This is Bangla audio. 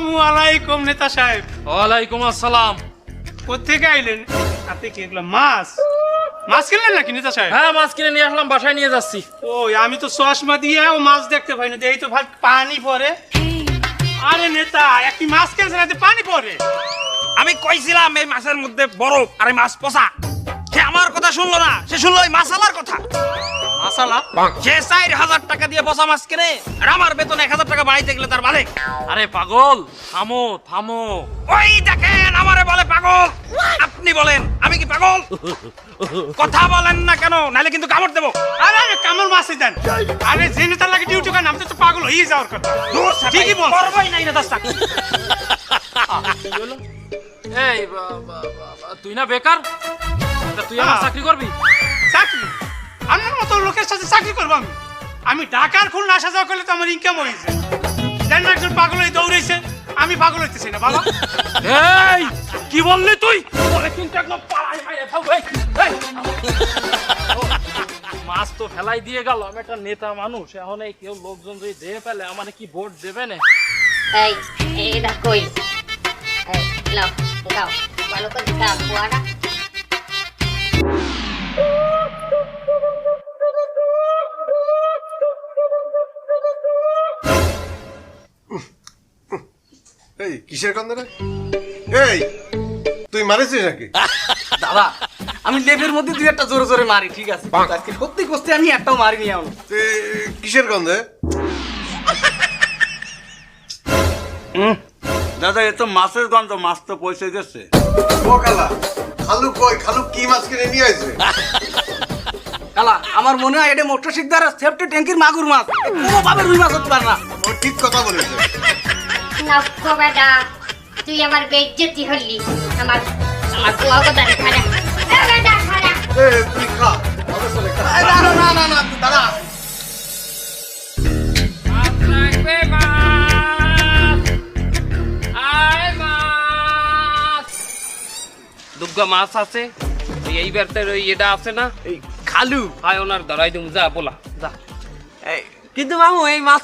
আসসালামু আলাইকুম নেতা সাহেব। ওয়ালাইকুম আসসালাম। কোথেকে আইলেন? আপনি কি এগুলো মাছ মাছ কিনলেন নাকি নেতা সাহেব? হ্যাঁ, মাছ কিনে নিয়ে আসলাম, বাসায় নিয়ে যাচ্ছি। ওই আমি তো চশমা দিয়ে মাছ দেখতে পাই না, এই তো ভাই পানি পড়ে। আরে নেতা, একটি মাছ কিনছেন এতে পানি পড়ে? আমি কইছিলাম এই মাছের মধ্যে বরফ আর এই মাছ পচা। সে আমার কথা শুনলো না, সে শুনলো ওই মাছালার কথা। মাসালা? সে 4,000 টাকা দিয়ে পচা মাছ কিনে আর আমার বেতন 1,000 টাকা বাড়াইতে গেলে তার মালিক। আরে পাগল, থামো থামো। ওই দেখেন আমারে বলে পাগল। আপনি বলেন আমি কি পাগল? কথা বলেন না কেন, নাহলে কিন্তু কামড় দেবো। আরে আরে কামড় মাছই দেন। আরে যে নেতা লাগে ডিউটি করেন, আমি তো পাগল হয়ে যাওয়ার কথা। ঠিকই বল, করবই নাই না 10 টাকা। এই তুই না বেকার, তা তুই আমার চাকরি করবি? চাকরি? আপনার মতো লোকের সাথে চাকরি করবো আমি? আমি ঢাকার খুলনা আসা যাওয়া করলে তো আমার ইনকাম হয়েছে। জানি না একজন পাগল হয়ে দৌড়েছে, আমি পাগল হইতেছি না বাবা। এই কি বললি তুই? বলে কিন্তু একদম পালাই মাইরে ফেলবো। এই, মাছ তো ফেলাই দিয়ে গেল, আমি একটা নেতা মানুষ, এখন এই কেউ লোকজন যদি দিয়ে ফেলে আমার কি ভোট দেবে না? এই এটা কই? এই লাও দাও, ভালো করে দাও বুয়াটা। এই কিসের গন্ধ রে? এই তুই মারিছিস নাকি? দাদা আমি লেপের মধ্যে দুই একটা জোরে জোরে মারি, ঠিক আছে, আজকে সত্যি কষ্ট আমি একটাও মারিনি এমন। তুই কিসের গন্ধে? দাদা এ তো মাছের গন্ধ, মাছ তো পয়সা গেছে। ও কালা, খালু কই? খালু কি মাছ কিনে নিয়ে আইছে? কালা আমার মনে হয় এটা মোটর শিকদার সেফটি ট্যাঙ্কির মাগুর মাছ, কোনোভাবে রুই মাছ হতে পারে না। ও ঠিক কথা বলেছে। নক্কো বেটা, তুই আমার বেইজ্জতি হলি। আমার আমার বুয়া কথা খাড়া। এ বেটা খাড়া। তুই খা, আমাদের চলে খা। না না না না না দাদা, দুর্গা মাছ আছে, এইবার তো এটা আছে না, এই খালু আয় ওনার ধরাই দিম, যা বলা যা। কিন্তু মামু এই মাছ